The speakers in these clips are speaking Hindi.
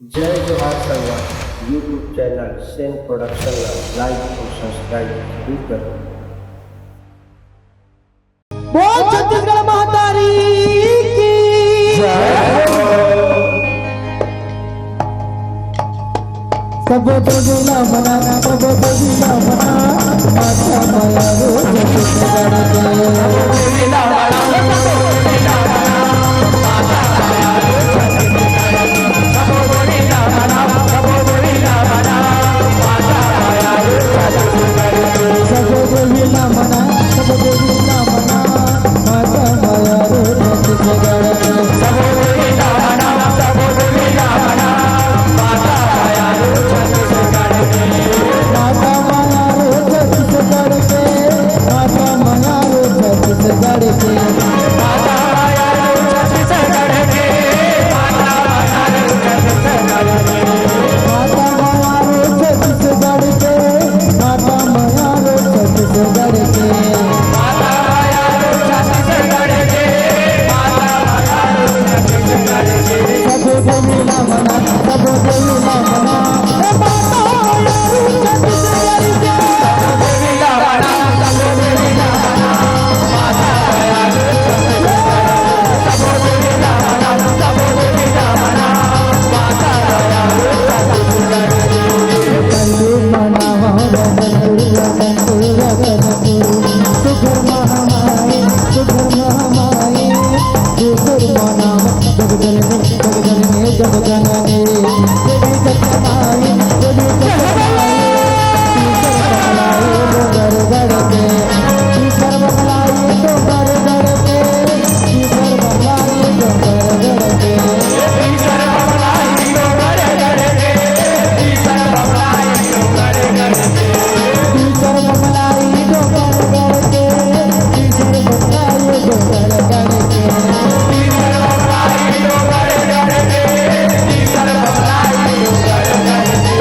जय जोहार Sangwan YouTube channel Sen production like और सब्सक्राइब जरूर करें। बोल छत्तीसगढ़ महातारी की सब दोगुना बना सब दोगुना बना माता माया रो छत्तीसगढ़ के सब दोगुना बना सब दोगुना बना माता माया रो छत्तीसगढ़ के सब दोगुना बना सब दोगुना बना माता माया रो छत्तीसगढ़ के सब दोगुना बना सब दोगुना बना माता माया रो छत्तीसगढ़ के सब दोगुना बना सब दोगुना बना माता माया रो छत्तीसगढ़ के माता माया रो छत्तीसगढ़ के माता माया रो छत्तीसगढ़ के माता माया रो छत्तीसगढ़ के माता माया रो छत्तीसगढ़ के माता माया रो छत्तीसगढ़ के माता माया रो छत्तीसगढ़ के माता माया रो छत्तीसगढ़ के माता माया रो छत्तीसगढ़ के सब बोलिना मना सब बोलिना मना माता माया रो छत्तीसगढ़ के सब बोलिना मना सब बोलिना मना माता माया रो छत्तीसगढ़ के सब बोलिना मना सब बोलिना मना माता माया रो छत्तीसगढ़ के कंदू मनावा सुखर महामाए सुखर मनावा जगजन में जगजन में देवी जगमाए देवी जगमाए ईश्वर बगलाए ईश्वर बगलाए तो घर घर के ईश्वर बगलाए तो घर घर के ईश्वर बगलाए तो घर घर के ईश्वर बगलाए तो घर घर के ईश्वर बगलाए तो घर घर के ईश्वर बगलाए तो घर घर के ईश्वर बगलाए तो घर घर के ईश्वर बगलाए तो घर घर के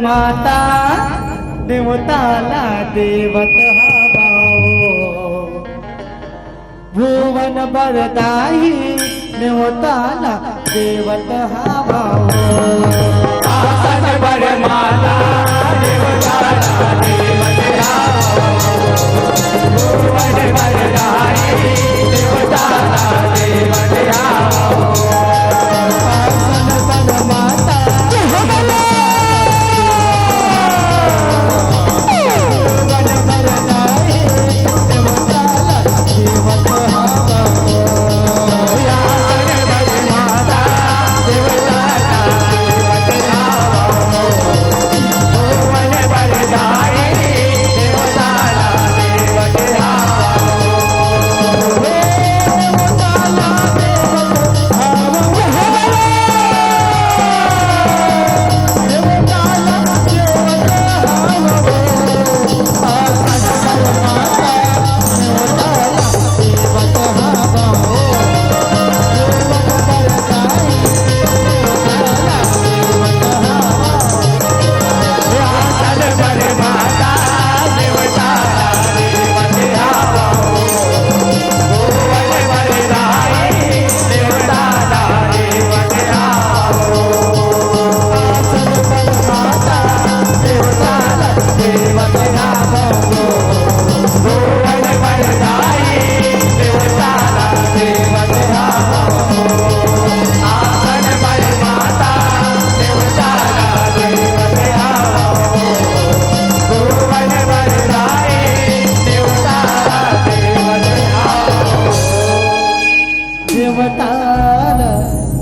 माता देवताला देवत हा भाऊ भुवन बरदाई देवताला देवत हा भाऊ आसन बर माता देवताला देवत हा भुवन बरदाई देवताला देवत हा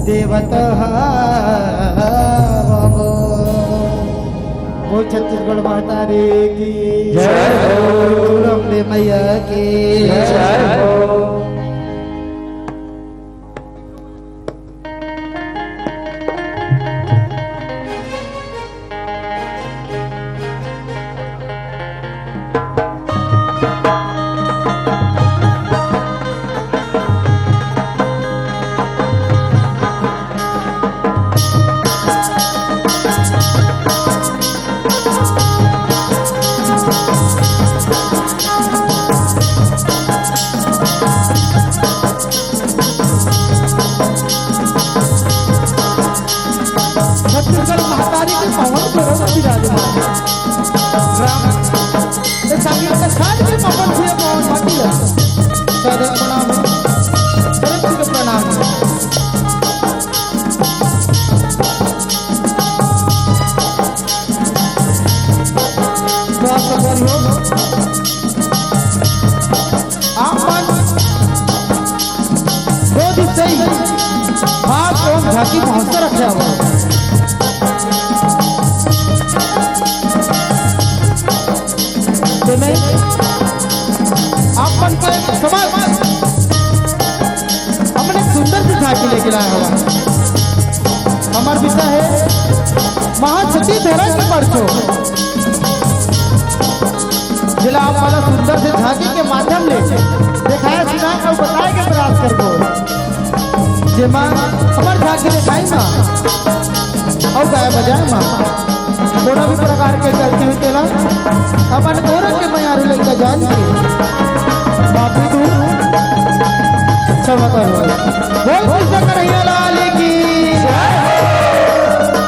देवत वो छत्तीसगढ़ माता रे की जय हो। अम्बे मैया की जय हो। छत्तीसगढ़ महातारी के पवन पर विराजमान एक संगीत का साज भी पवन से पवन बाकी है सादर प्रणाम सरस्वती के प्रणाम स्वास्थ्य करियो आपन दो दिशा हाथ और झांकी पहुंचते रखे हुआ आपन को एक समाज हमने सुंदर सी झांकी लेके आया हुआ हमारा विषय है महासती धरा के परचो जिला आप वाला सुंदर से झांकी के माध्यम ले दिखाया सुना और बताए के प्रयास करबो जे मां हमार झांकी दिखाई मां और गाय बजाए मां थोड़ा भी प्रकार के करती हुई तेला अपन औरत के मयार लेकर जान के बापू तू क्षमा करो बोल कृष्ण कन्हैया लाल की जय हो।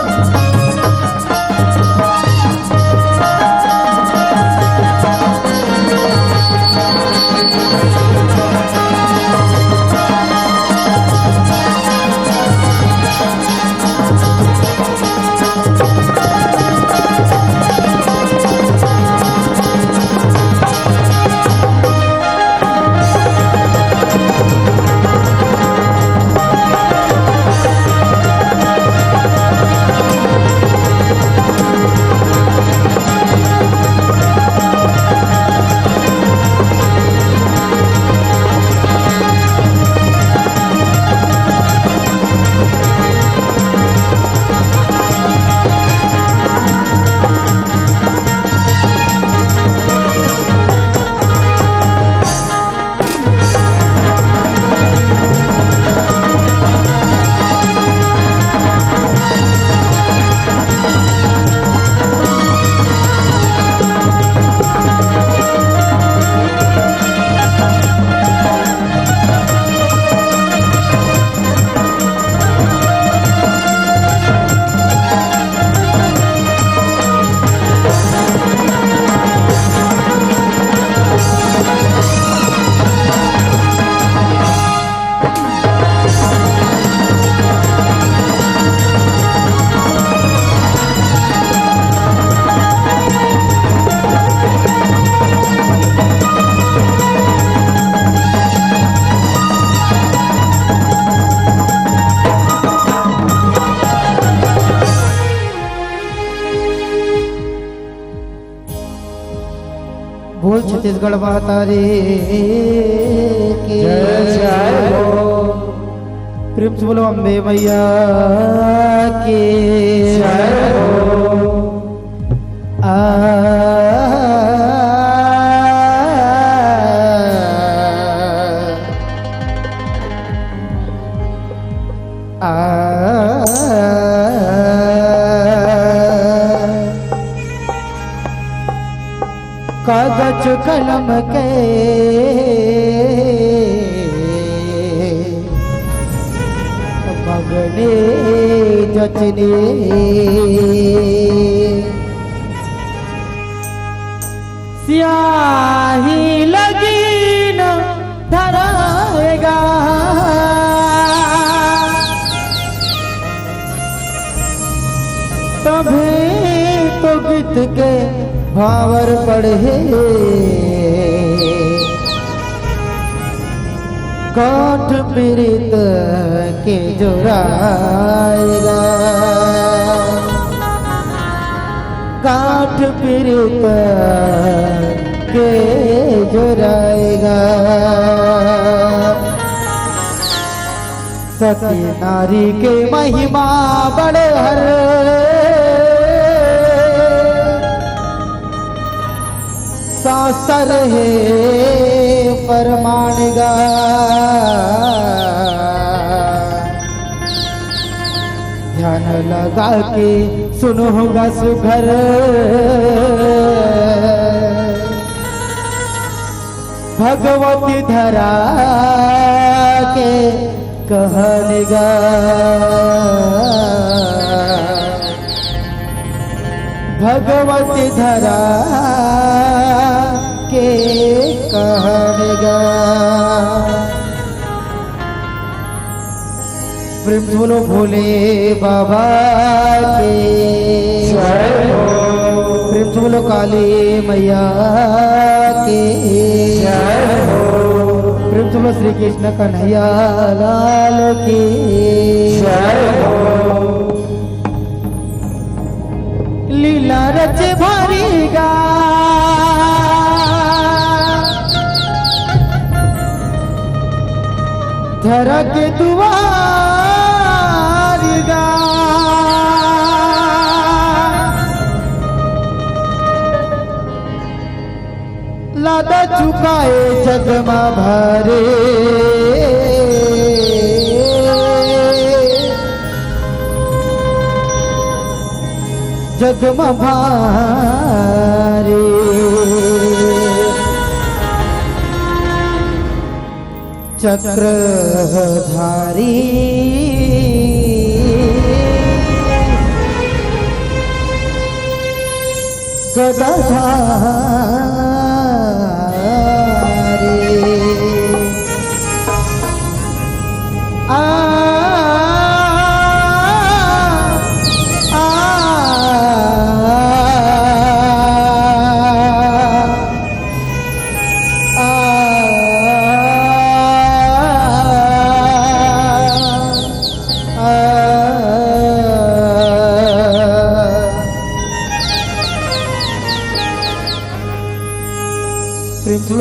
बोल छत्तीसगढ़ माता रे की जय जय हो। प्रेम से बोलो अम्बे मैया की जय हो। कागज कलम के मगने जचने स्याही लगी न धराएगा तभी तो गीत के भावर पढ़े काठ पीड़ित के जोराएगा काठ पीड़ित के जोराएगा सती नारी के महिमा बड़े हर शास्त्र है परमानेगा ध्यान लगा के सुनो होगा सुघर भगवती धरा के कहनेगा भगवती धरा के कहनेगा प्रेम से बोलो भोले बाबा के जय हो। प्रेम से बोलो काली मैया के जय हो। प्रेम से बोलो श्री कृष्ण कन्हैया लाल की जय हो। लीला रच भरीगा धरा के दुआरिगा लादा चुकाए जगमा भरे जगमा भारे चक्रधारी गदाधारी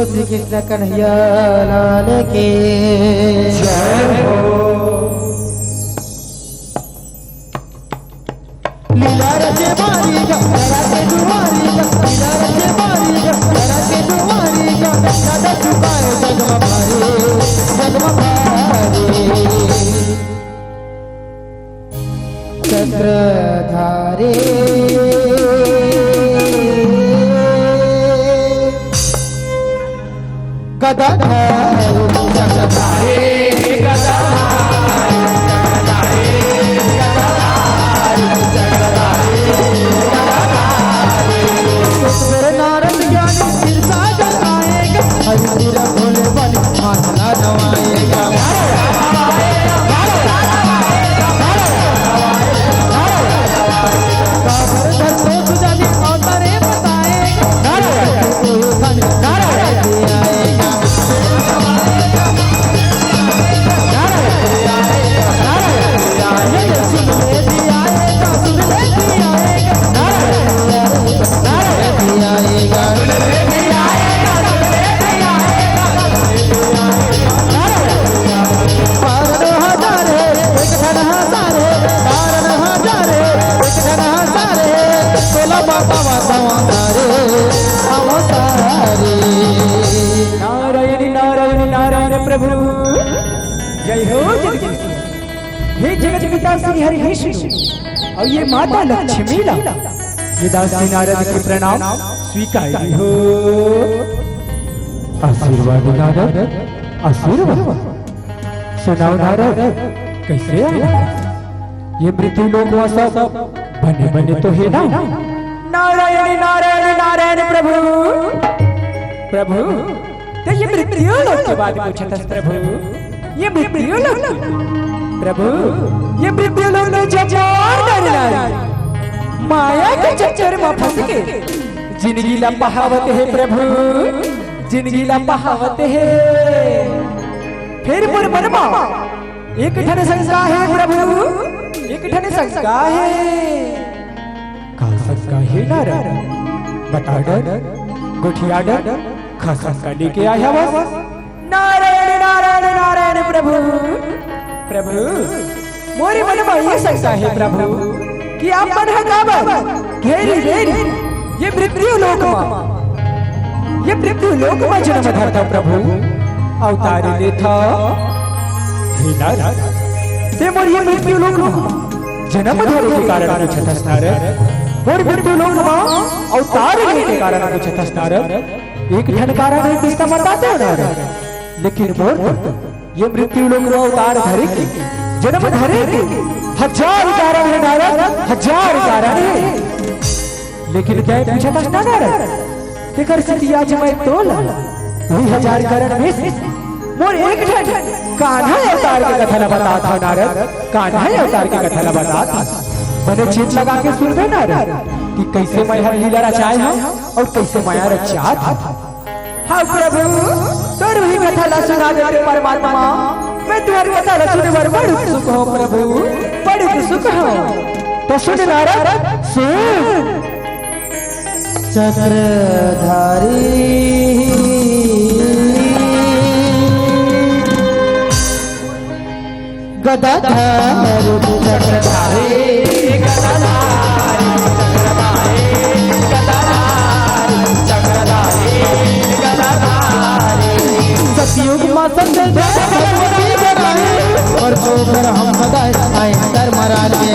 श्री कृष्ण कन्हैया लाल के जय हो। लीला रचे मारी जरा के दुआरी लीला रचे मारी जरा के दुआरी दादा चुकाए जगमा भारी चक्रधारी जगदारे नारद ज्ञानी सिर साजन आएगा हरि तेरा भोले वाली माथला नवाएगा काबर धर तो सुजानी अवतारे बताएगा नारायण को खाने नारायण आएगा जय हो जगदीश। हे जगत पिता श्री हरि विष्णु और ये माता लक्ष्मी ला ये दासी नारद के प्रणाम स्वीकार हो। आशीर्वाद नारद आशीर्वाद। सुनाओ नारद कैसे आया ये मृत्यु लोक में सब बने बने तो है ना। नारायण नारायण नारायण प्रभु प्रभु तो ये मृत्यु लोक के बाद पूछा था प्रभु ये मृत्यु लोक प्रभु ये मृत्यु लोक में जब माया के चक्कर में फंस के जिंदगी ला बहावत है प्रभु जिंदगी ला बहावत है। फिर मनमा एक ठन शंका है प्रभु एक ठन शंका है। का शंका है नारद बता डर गुठिया डर खसका लेके आया बस। नारायण नारायण नारायण प्रभु प्रभु मोरे मन में ये शंका है प्रभु कि आप मन हकाबर घेरी घेरी ये मृत्यु लोक में जन्म धरता प्रभु अवतार लेता हे नारद ते मोर ये मृत्यु लोक में जन्म धरे के कारण पूछत नारद मोर मृत्यु लोक में अवतार लेने के कारण पूछत नारद एक ठन कारण है किसका बताते हो नारद लेकिन मोर ये मृत्यु लोक में अवतार धरे के जन्म धरे के हजार कारण है नारद हजार कारण है लेकिन क्या पूछा था नारद तेकर स्थिति आज मैं तोल वही हजार कारण में मोर एक ठन कान्हा अवतार के कथा न बता था नारद कान्हा अवतार के कथा न बता था मैंने चित लगा के सुन गए नारद कि कैसे मैं हर लीला रचाए हैं और कैसे माया रचा था। हाँ प्रभु तो वही कथा ला सुना दे परमात्मा मैं तुम्हारी कथा ला सुने बर बड़ सुख हो प्रभु बड़ सुख हो तो सुन नारद सुन। चक्रधारी गदाधर चक्रधारी सतयुग मां संत और होकर हम सदाए आए कर महाराज के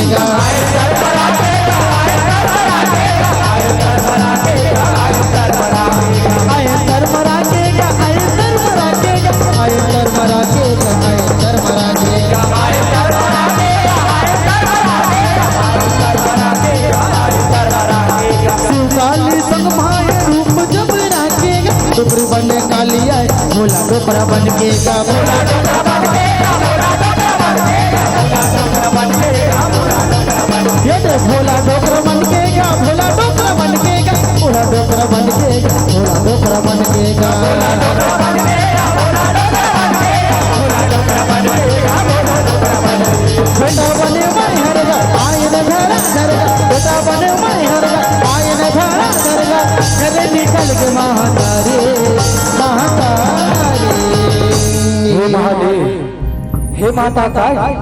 बन काली आए भोला डोकरा बन के गा भोला डोकरा बन के ये दे भोला डोकरा बन के गा भोला डोकरा बन के गा भोला डोकरा बन के गा भोला डोकरा बन के गा भोला डोकरा बन के गा भोला डोकरा बन के गा भोला डोकरा बन के गा भोला डोकरा बन के बेटा बने मैं हरगा आए ने भरा धरगा बेटा बने मैं हरगा आए ने भरा धरगा घरे निकल के महातारे हे महादेव हे माता ताई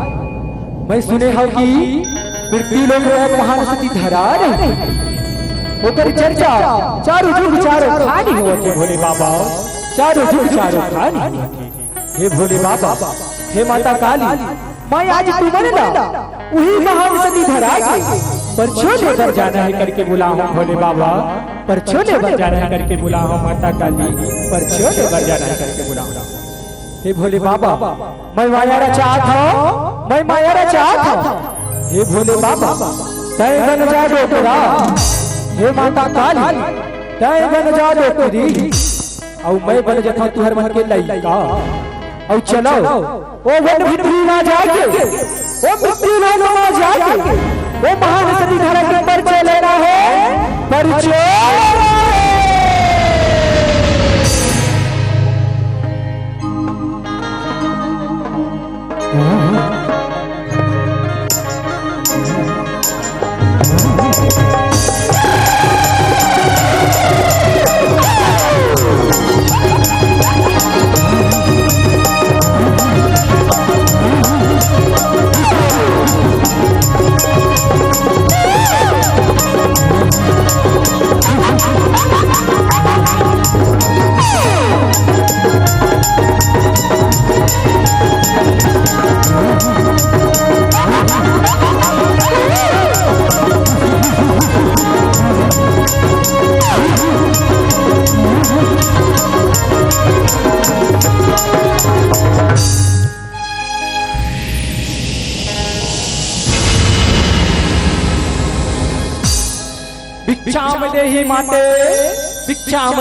मैं सुने हो कि मृत्यु लोक में महान सती धरा रहे ओकर चर्चा चारों जुग चारों खानी होते भोले बाबा चारों जुग चारों खानी हे भोले बाबा हे माता काली मैं आज तुम्हारे ना वही महान सती धरा के पर छोले पर जाना है करके बुलाऊं भोले बाबा पर छोले पर जाना है करके बुलाऊं माता काली पर छोले पर जाना है करके बुलाऊं हे भोले बाबा मैं माया रचा था मैं माया रचा था हे भोले बाबा तय बन जा डोकरा हे माता काली तय बन जा डोकरी और मैं बन जाता तुहर मन के लइका और चलो ओ वन भित्री ना जाके ओ भित्री ना जाके वो महान सती धरा के परिचय लेना है परिचय देही माते भिक्षाम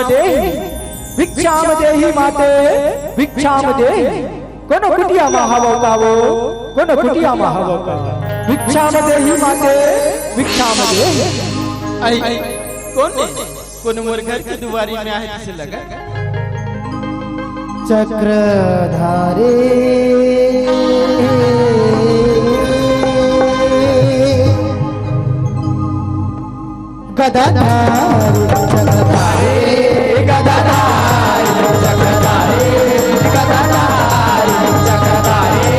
देही माते भिक्षाम देही कोनो कुटिया महावो कावो कोनो कुटिया महावो का भिक्षाम देही माते भिक्षाम देही आई कौन मोर घर की दुआरी में आए किसे लगा चक्रधारी गदाधारी चक्रधारी गदाधारी चक्रधारी गदाधारी चक्रधारी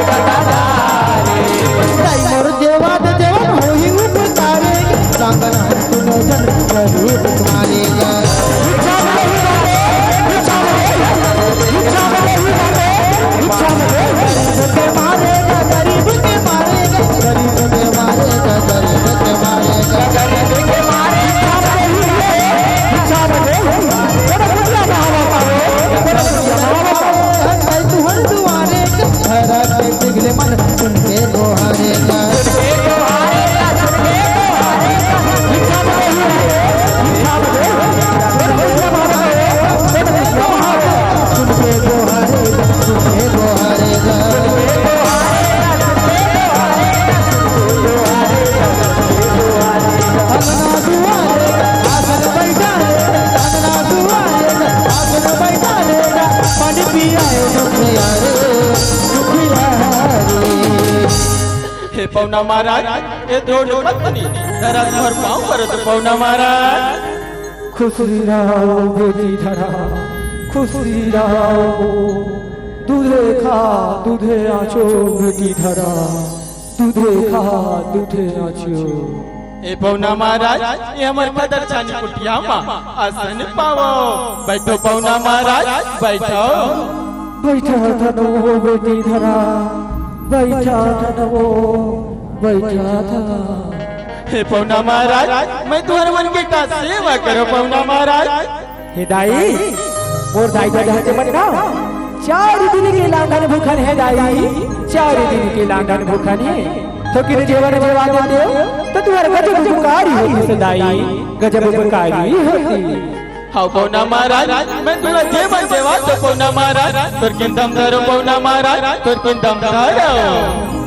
गदाधारी ताई मोर देवाद देवन होई उपतारे सांगन सुनो जन गरीब मारेगा मन उनके गोहारेगा हे पौना महाराज ये दौड़ मत बनी जरा घर पाँव पर तो पौना महाराज खुशी रहो बेटी धरा खुशी रहो दूधे खा दूधे आचो बेटी धरा दूधे खा दूधे आचो ए पौना महाराज ये हमारे कदर छानी कुटिया माँ आसन पावो बैठो पौना महाराज बैठो बैठा धनो बेटी धरा बैठा धनो बैठा था हे पौना महाराज मैं तुम्हारे मन के का सेवा करो पौना महाराज हे दाई और दाई दादा के बन्ना 4 दिन के लांगन भूखन है दाई 4 दिन के लांगन भूखन है तो किन जीवन जीवा दे तो तुम्हारे गजब बुकारी होती सदाई गजब बुकारी होती हाँ पौना महाराज मैं तुला जेवन जेवा तो पौना महाराज तोर किन दम धरो पौना महाराज तोर किन दम धरो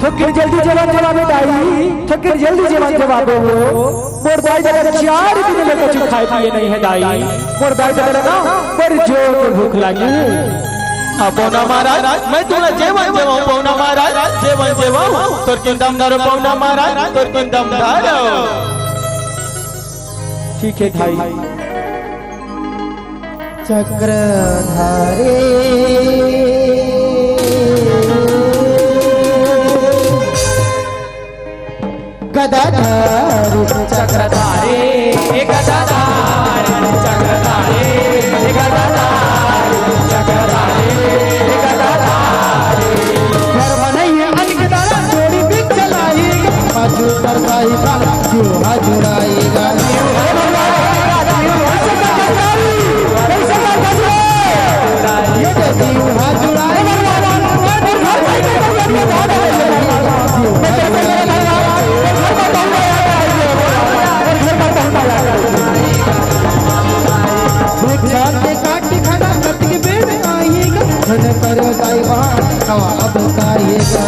तो किन जल्दी जवाब जवाब दाई तो किन जल्दी जवाब जवाब हो मोर दाई दादा 4 दिन में कुछ खाए पिए नहीं है दाई मोर दाई दादा ना पर जोर भूख लगी हाँ पौना महाराज मैं तुला जेवन जेवा पौना महाराज जेवन जेवा तोर किन दम धरो पौना महाराज तोर किन दम धरो ठीक है भाई चक्रधारी गदाधारी चक्रधारी गदाधारी चक्रधारी गदाधारी चक्रधारी गदाधारी घर बनाइए अनगदारा जोड़ी भी चलाएगा बाजू तरसाएगा जो हजुराएगा अब कारिएगा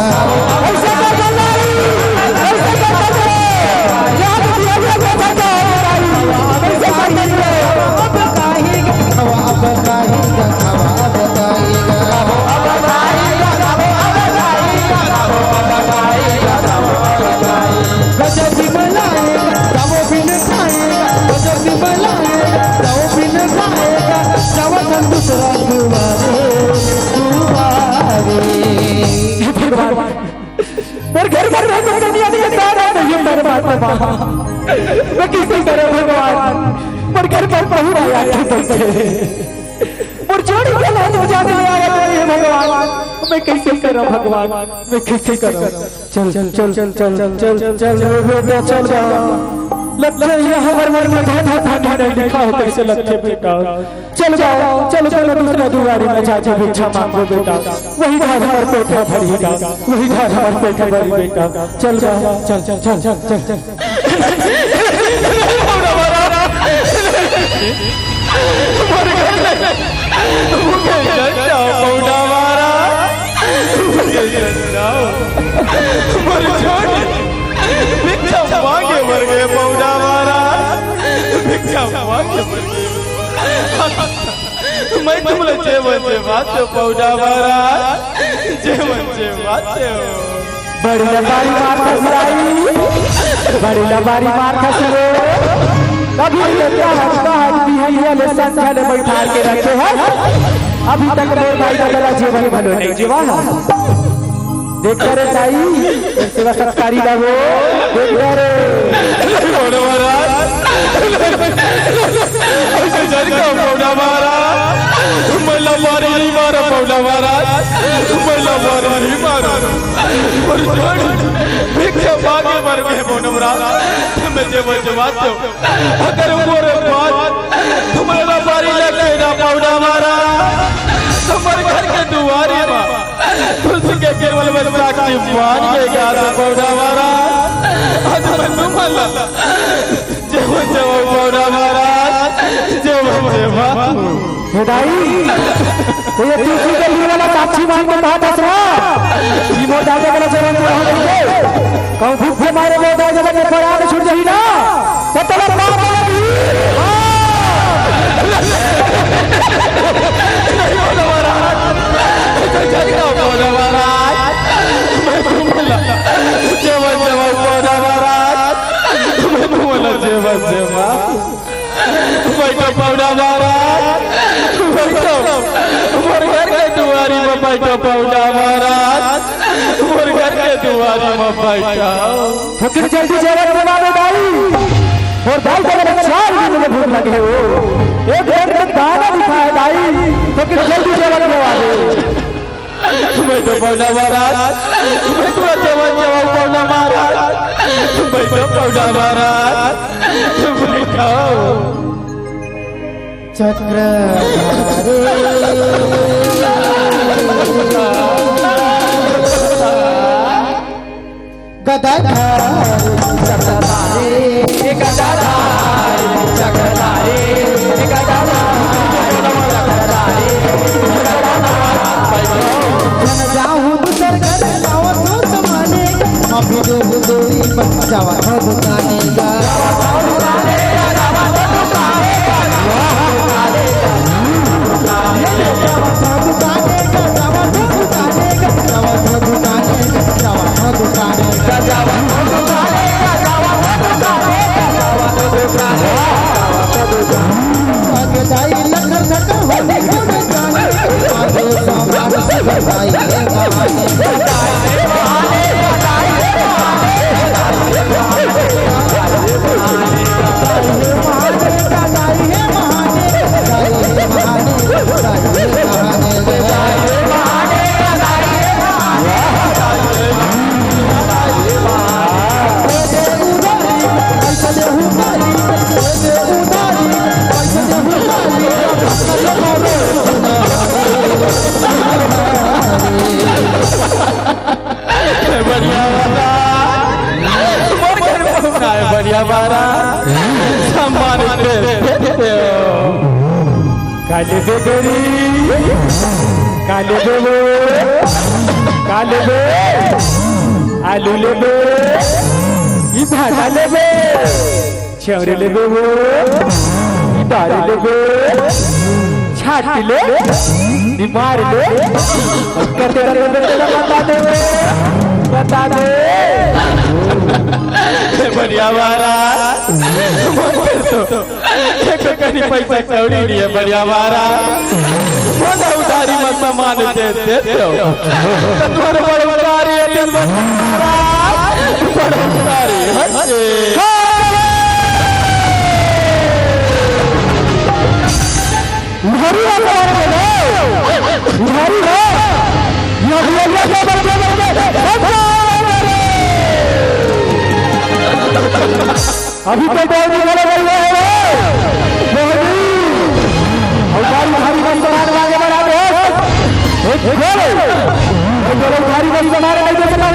मैं किसी तरह भगवान पर घर पर पहुंच आया और छोड़ के लाने जाने आया है भगवान मैं कैसे करूं भगवान मैं कैसे करूं चल चल चल चल चल चल चल चल बेटा चल जा लगता है ये हमारे मन में धाधा धाधा नहीं लिखा हो कैसे लगते बेटा चल जाओ चलो चलो दूसरा दुआरी में जाके भिक्षा मांगो बेटा वही घर हमारे पेट भरेगा वही घर हमारे पेट भरेगा बेटा चल जाओ चल चल चल चल चल मर गए मुझे जाओ पौड़ा मारा मुझे जाओ मर छोड़ भिक्षा मांगे मर गए पौड़ा मारा भिक्षा मांगे मर गए मैं तुमने जेवन से बात पौड़ा मारा जेवन से बात बड़ी लंबारी मार खसराई बड़ी लंबारी मार खसरे कभी क्या है संख्या ने बैठा के रखे हैं अभी तक मेरे भाई का गला जीवन भलो नहीं जीवा देख करे साई सेवा सत्कारी का वो देख रे ऐसे जड़का पौड़ा मारा मला मारी नहीं मारा पौड़ा मारा मला मारी नहीं मारा और छोड़ भिक्षा मांगे मर गए पौड़ा मैं जवाब दो अगर मोरे बात तुम्हारा बारी लगे ना पौड़ा मारा तुम्हारे घर के दुआरे तुलसी के केवल में साक्षी मान के गया तो पौड़ा मारा आज मैं तुम्हारा जवाब पौड़ा मारा बेटाई तो ये तुलसी के लिए वाला साक्षी मान के कहा दस रहा ये मोटा के वाला जवान को हम देंगे कहूं भूखे मारे मोटा जगत में पड़ा तो छूट जाही ना तो तलब मार बोली नहीं बोला महाराज जगह बोला महाराज मैं बोला जवान बोला महाराज मैं बोला जवान बैठो पौड़ा महाराज बैठो मोर घर के दुआरी में बैठो पौड़ा महाराज मोर घर के दुआरी में बैठो तो किस जल्दी जवान बना दो भाई और भाई को अगर 4 दिन में भूख लगे हो एक दिन में दाना दिखाए भाई तो किस जल्दी जवान बना दो बैठो पौड़ा महाराज बैठो जवान पौड़ा महाराज बैठो पौड़ा महाराज बैठो चक्र जाऊं दूसर घर जाओ तो समाने अभी दो दूरी जावा तो दुकाने का बढ़िया बारा सम्मान काले बेगरी काले बेलो काले बे आलू ले बे ई भाजा ले बे चौरे ले बे वो ई दारू ले बे छाट ले ई मार ले कर तेरा बता दे बढ़िया बारा एक कहीं पैसा कौड़ी नहीं है बढ़िया बारा मोटा उधारी में सामान देते हो तुम्हारे बड़े उधारी है बड़े उधारी अभी तो दौड़ने वाले बन गए और भारी बस बनाने आगे बढ़ा दो भारी बस बनाने नहीं दे सका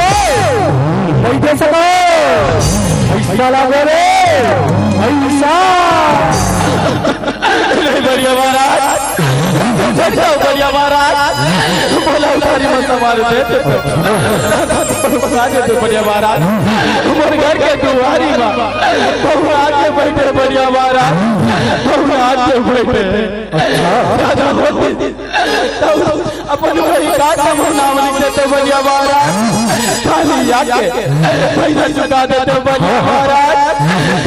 नहीं दे सको ऐसा लगे रे ऐसा नहीं बढ़िया महाराज, बढ़िया महाराज, बोला उधारी मत संभाल देते बढ़िया महाराज, उमर घर के दुआरी माँ बहु आके बैठे बढ़िया महाराज, बहु आके बैठे अपन वही काका नाम लिख देते बढ़िया महाराज, खाली आके पैसा चुका देते बढ़िया महाराज,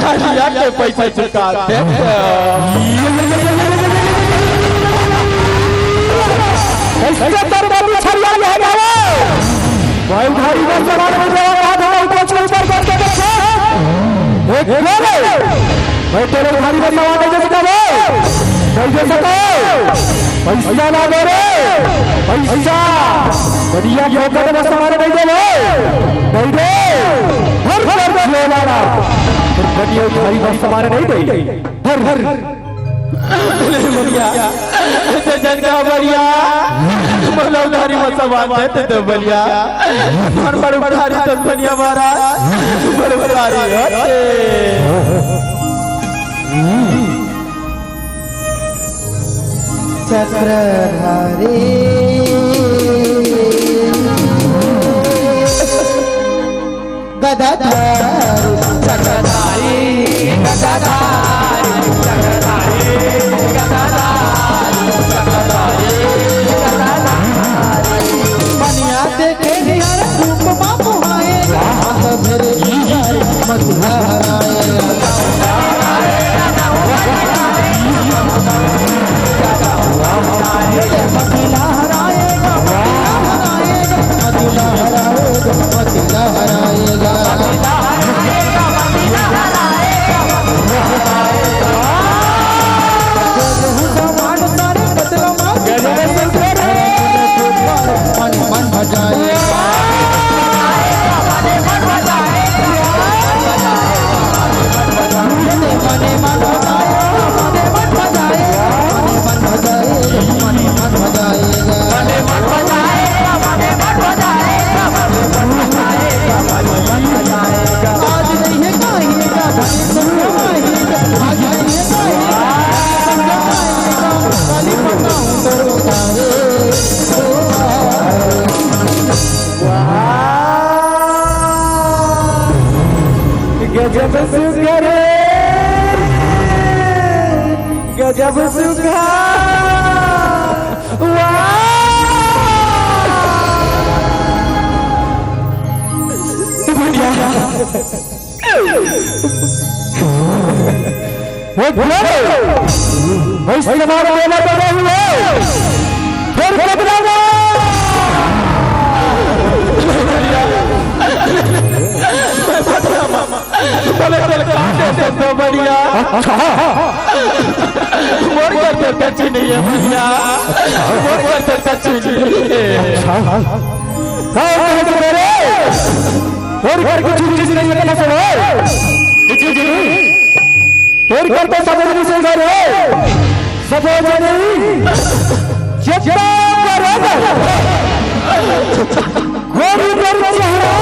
खाली आके पैसा चुका देते। भाई भाई बस सवाल में जवाब हाथ में ऊपर ऊपर करके देखो एक बोले भाई तेरे भाई बस सवाल में जवाब कैसे सको पैसा ना दे रे पैसा बढ़िया ठोकर बस सवाल में दे नहीं दे हर हर ले वाला बढ़िया भाई बस सवाल नहीं दे हर हर बढ़िया जनका बढ़िया बोलो उधारी मत सवाल देते तो बढ़िया और बड़ उधारी तो बढ़िया महाराज बड़ उधारी चक्रधारी गदाधारी चक्रधारी गदाधारी चक्रधारी बनिया देखे निहार रूप बाप आएगा हाथ मेरे मत गजब सुखरे गजब सुखा बढ़िया मोर करते कच्ची नहीं है बढ़िया मोर करते कच्ची नहीं है और घर की चीज नहीं करना सब चीज नहीं और करते सब नहीं से घर है सब नहीं जितना करोगे गोरी गोरी चेहरा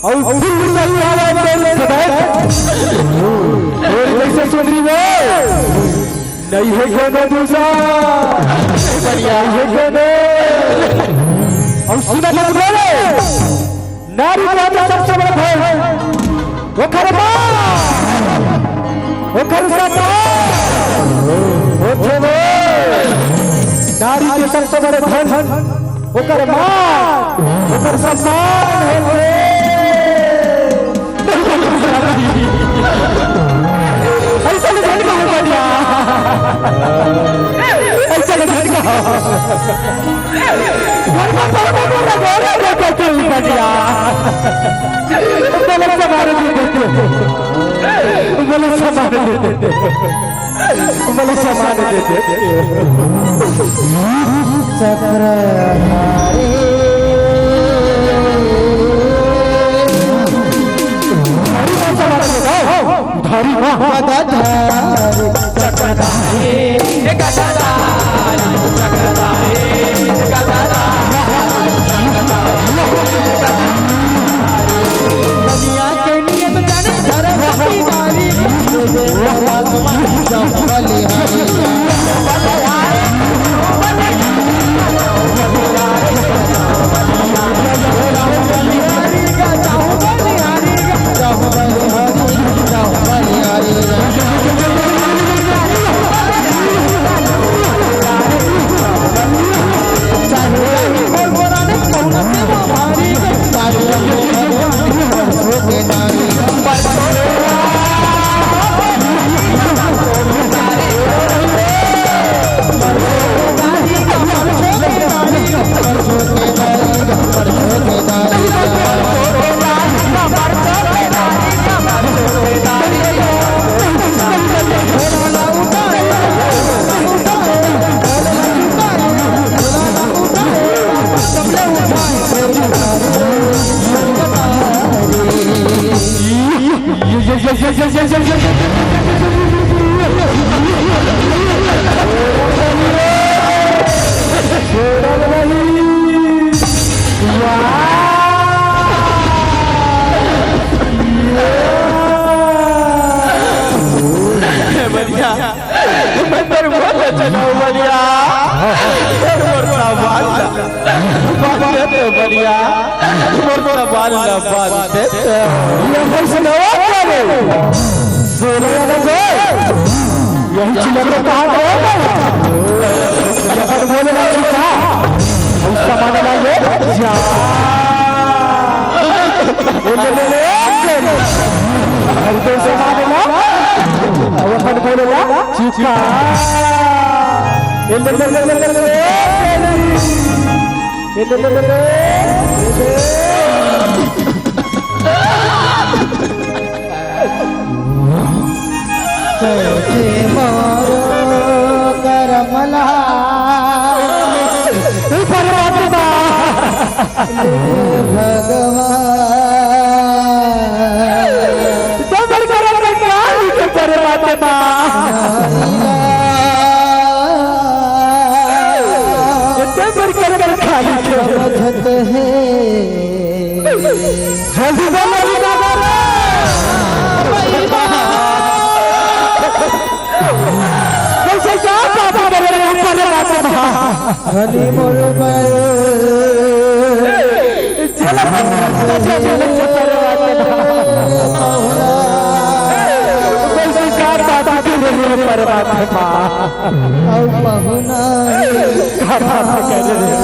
और दिल नहीं आवा तेरे सदैव और कैसे सुधरी वो नहीं है कोई दूसरा बढ़िया है कोई और सुना मत बोले नारी का सबसे बड़ा भय है वो खरबा वो खरसाता वो चलो नारी के सबसे बड़े धन वो खरबा वो खरसामान है ऐसा नहीं करना बढ़िया ऐसा नहीं करना बढ़िया सामान देते चक्रधारी धारी गदाधारी चक्रधारी दुनिया के नियम जाने धर्म की गाली बढ़िया मोरता बाल बाते बढ़िया मोरता बाल बाते ये कैसे करे सोने लगे यही चिल्ला कहां गया जब बोले ना था उसका माना लगे जा बोले ले हर कोई से माने ना अब अपन बोले ना चुका ले कैसे मारो करमला परमात्मा समझत है हनी मोर पहुना जल्दी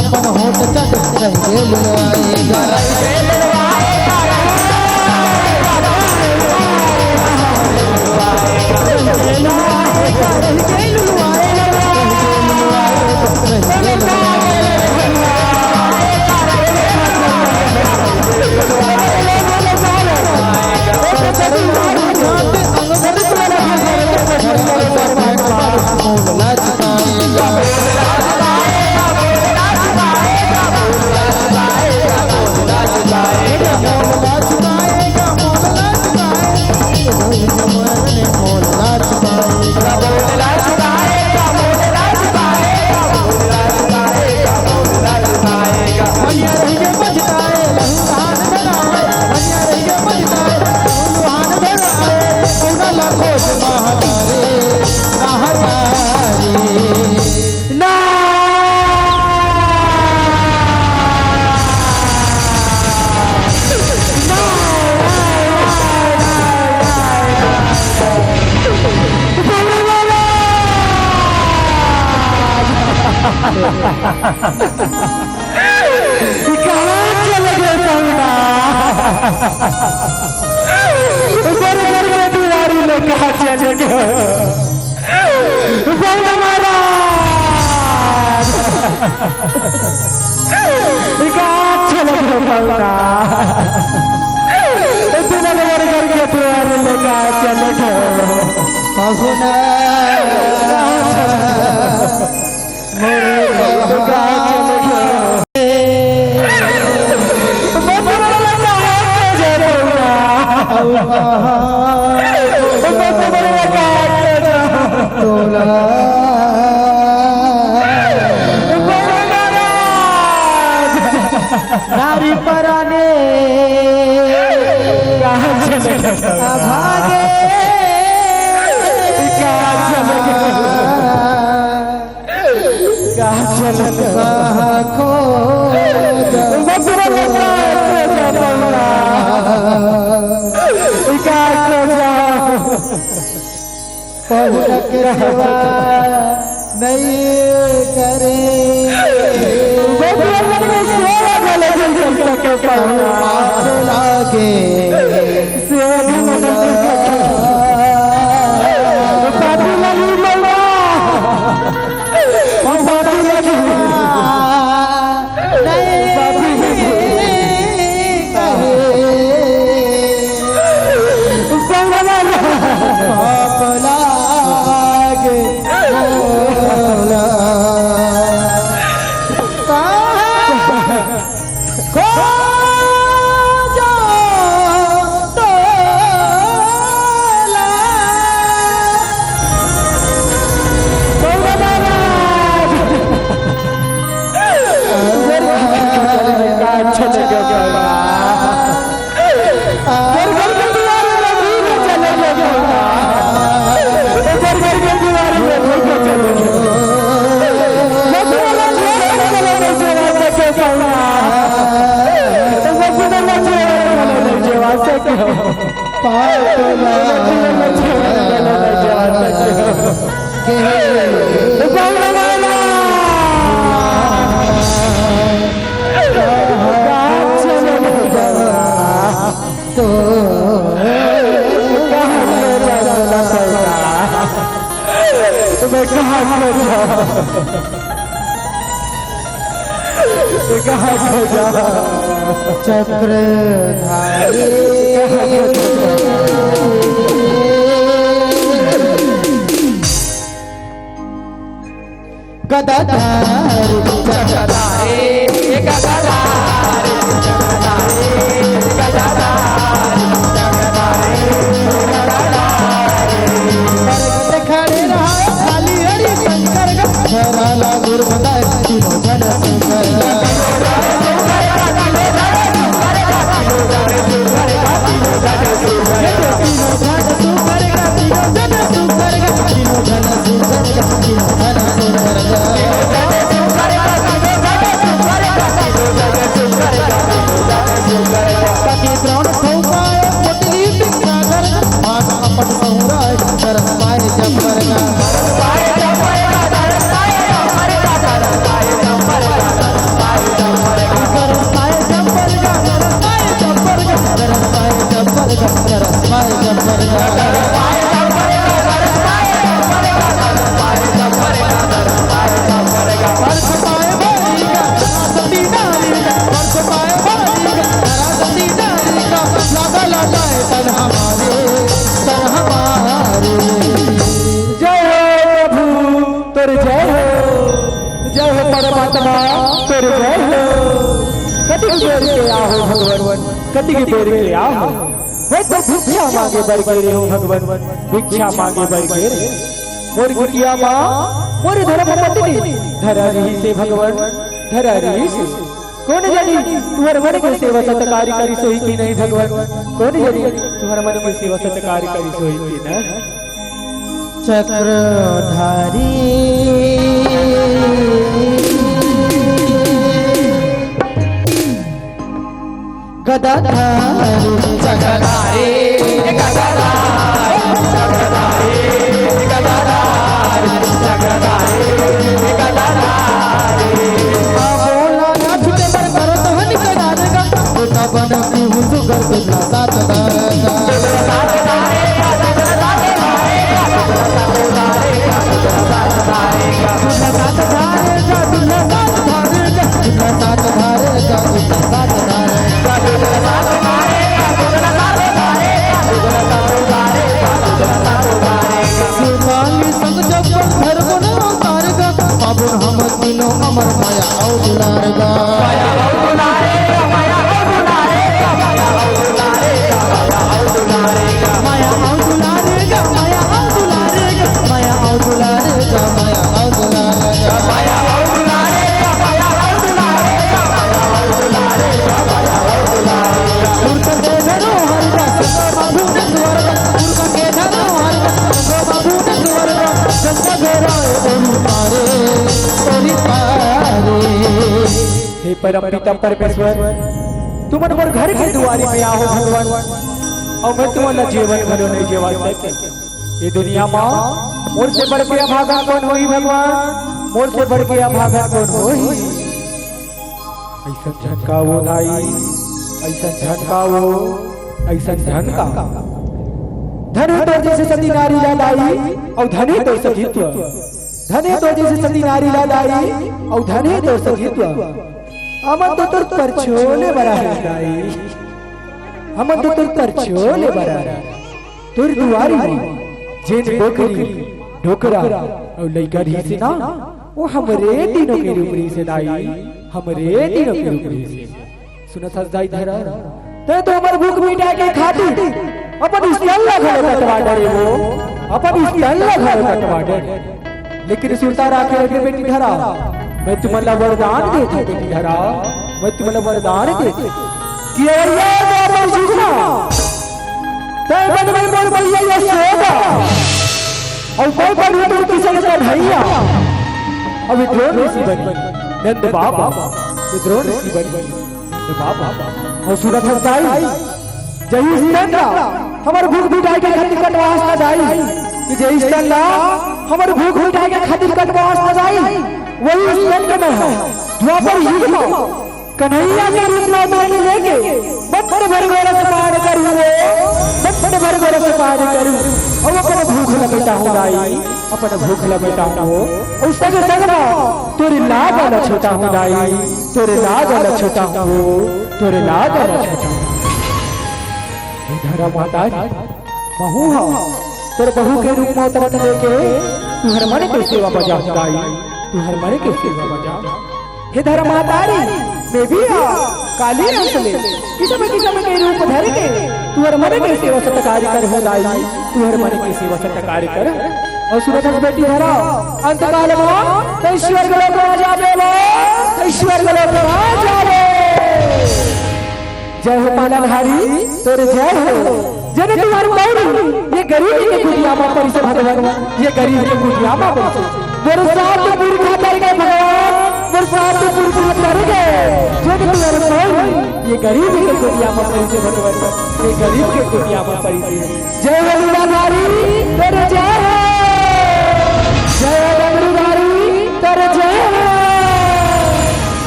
अपन होट चट कहाँ चले गए पौना घर घर के दुआरी में कहाँ चले गए पौना महाराज कहाँ चले गए पौना इतना घर घर के दुआरी में कहाँ चले गए पहुना नारी पराने भागे खो पहुना के सेवा नहीं करे लागे चक्रधारी गदाधारी खड़े रहा खाली हरि शंकर घराला गुरुमदा तीनों जन सुंदर कटी के पेड़ के आओ वो तो भिक्षा मांगे बर के हो भगवान भिक्षा मांगे बर के मोर गुटिया मां मोर धर्म पत्नी धरारी से भगवान धरारी से कौन जानी तुम्हारे मन की सेवा सत्कारी करी सोई की नहीं भगवान कौन जानी तुम्हारे मन की सेवा सत्कारी करी सोई की नहीं चक्रधारी गदाधारी जगदारी गदाधारी जगदारी गदाधारी जगदारी गदाधारी दुल्हा साथ धारेगा दुल्हा साथ धारेगा दुल्हा साथ धारेगा दुल्हा साथ धारेगा दुल्हा साथ धारेगा दुल्हा साथ धारेगा दुल्हा साथ धारेगा दुल्हा साथ धारेगा दुल्हा साथ धारेगा दुल्हा साथ धारेगा दुल्हा साथ धारेगा दुल्हा साथ धारेगा दुल्हा साथ धारेगा सुनाली संग जब धर्म न उतारेगा बाबू हम तीनों अमर माया औ दुलारेगा माया औ दुलारेगा माया औ दुलारेगा माया औ दुलारेगा माया औ दुलारेगा माया औ दुलारेगा माया औ दुलारेगा माया औ दुलारेगा माया औ दुलारेगा माया औ दुलारेगा माया औ दुलारेगा माया औ दुलारेगा मूर्ख के धरो हरगा संग बाबू ने स्वर्ग मूर्ख के धरो हरगा संग बाबू ने स्वर्ग संग घेरा ओरी पारे हे परम पिता परमेश्वर तुम मोर घर के दुआरी में आओ भगवान और मैं तुम्हारा जीवन भरो नहीं जीवा सके ये दुनिया माँ मोर से बढ़ के अभागा कौन होई भगवान मोर से बढ़ के अभागा कौन होई ऐसा झटकाओ दाई ऐसा झटकाओ ऐसा झटका धन तो जैसे सती नारी लालाई और धने तो सजीत्व धने तो जैसे सती नारी लालाई और धने तो सजीत्व अमन तो तुर पर छोले बरा है दाई अमन तो तुर पर छोले बरा है तुर दुआरी जेन बोकरी ढोकरा और लइका री से ना वो हमरे तीनों के ऊपरी से दाई हमरे तीनों के ऊपरी से सुना सच दाई धरा ते तो हमर भूख मिटा के खाती अपन स्थल घर कटवा डरे वो अपन स्थल घर कटवा डरे लेकिन सुनता राखे के बेटी धरा मैं तुम्हारा वरदान देती बेटी धरा मैं तुम्हारा वरदान देती कि अरिया बाबा जुगना ते बन बन बोल भैया ये सोगा और कोई बन तो किसी का भैया अभी द्रोण ऋषि बनी नंद बाबा ये द्रोण ऋषि बनी नंद बाबा और सूरत हंसाई जही स्टंडा हमर भूख मिटाई के खातिर कटवास न जाई कि जही स्टंडा हमर भूख मिटाई के खातिर कटवास न जाई वही स्टंड में है द्वापर युग में कन्हैया के रूप में मान लेके बड़ भर गोरस पार करूं बड़ भर गोरस पार करूं और अपन भूख लगता हूं दाई अपन भूख लगता हूं और संग संग तोरे लाज वाला छोटा हूं दाई तोरे लाज वाला छोटा हूं तोरे लाज वाला छोटा धरा माता बहू हा तेरे बहू के रूप में उतरत लेके तू हर मन के सेवा बजा दाई तू हर मन के सेवा बजा हे धरा मातारी मैं भी काली रंग ले किसम के रूप धर के तू हर मन के सेवा सत्कार कर हो दाई तू हर मन के सेवा सत्कार कर और सूरत बेटी धरा अंत काल में तो ईश्वर गलो को आ जावे ईश्वर गलो को आ जावे जय हो पालनहारी तोरे जय हो जन तुम्हारी मौरी ये गरीब के कुटिया में परिसे भगवान ये गरीब के कुटिया में परिसे बरसात पुरखा करके भगवान बरसात पुरखा करके जन तुम्हारी मौरी ये गरीब के कुटिया में परिसे भगवान ये गरीब के कुटिया में परिसे जय हो लीलाधारी तोरे जय हो जय हो डमरूधारी तोरे जय हो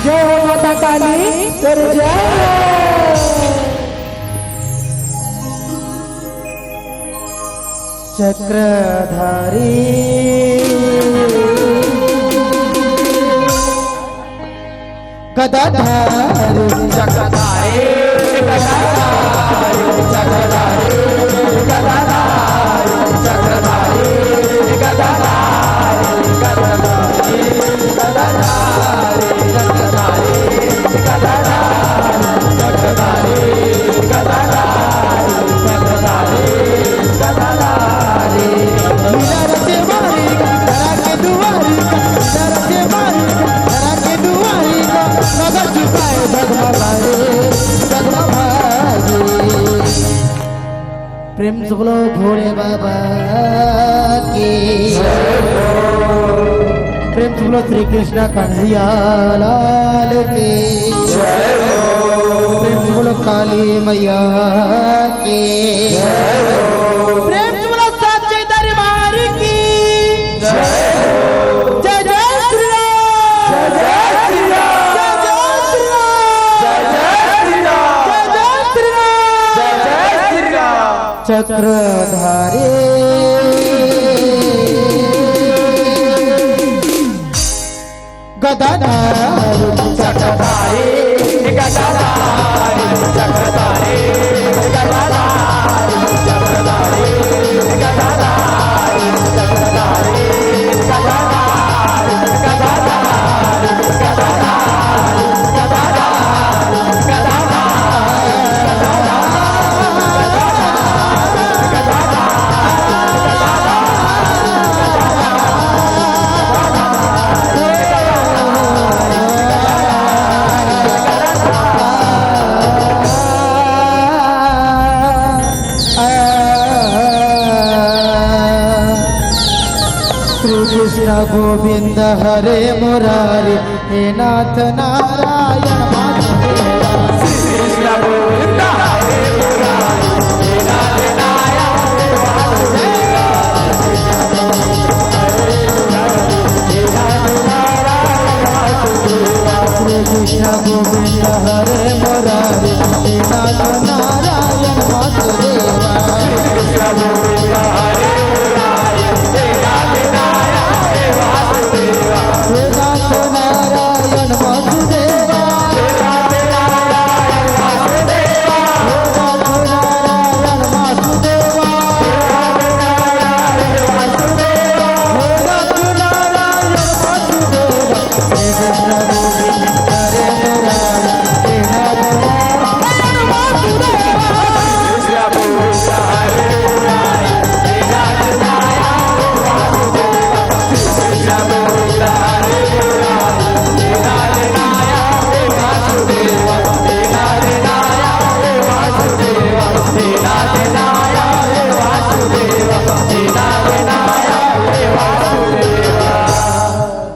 जय हो माता काली तोरे जय हो चक्रधारी गदाधारी चक्रधारी गदाधारी चक्रधारी गदाधारी चक्रधारी गदाधारी गदाधारी गदाधारी चक्रधारी गदाधारी चक्रधारी गदाधारी चक्रधारी गदाधारी मीरा रचे मारी धरा के दुआरी मीरा रचे मारी धरा के दुआरी नगर चुकाए भगवान प्रेम से बोलो भोले बाबा की प्रेम से बोलो श्री कृष्ण कन्हैया लाल की प्रेम से बोलो काली मैया की प्रेम से बोलो सच्चे दरबार की जय जय श्री राम जय जय श्री राम जय जय श्री राम जय जय श्री राम जय जय श्री राम चक्रधारी गदाधारी चक्रधारी गदाधारी चक्रधारी गदाधारी चक्रधारी गदाधारी चक्रधारी गदाधारी श्री कृष्ण गोविंद हरे मुरारी हे नाथ नारायण वासुदेवा कृष्ण गोविंद हरे मुरारी हे नाथ नारायण वासुदेवा श्री कृष्ण गोविंद हरे मुरारी हे नाथ नारायण वासुदेवा कृष्ण गोविंद हरे मुरारी हे नाथ नारायण वासुदेवा हे नाथ नारायण वासुदेवा हे नाथ नारायण वासुदेवा हे नाथ नारायण वासुदेवा हे नाथ नारायण वासुदेवा हे नाथ नारायण वासुदेवा हे कृष्ण गोविंद हरे मुरारी हे नाथ नारायण वासुदेवा कृष्ण गोविंद हरे मुरारी हे नाथ नारायण वासुदेवा कृष्ण गोविंद हरे मुरारी हे नाथ नारायण वासुदेवा हे नाथ नारायण वासुदेवा हे नाथ नारायण वासुदेवा हे नाथ नारायण वासुदेवा।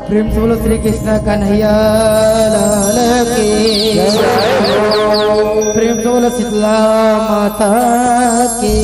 प्रेम से बोलो श्री कृष्ण कन्हैया लाल की प्रेम से बोलो शीतला माता की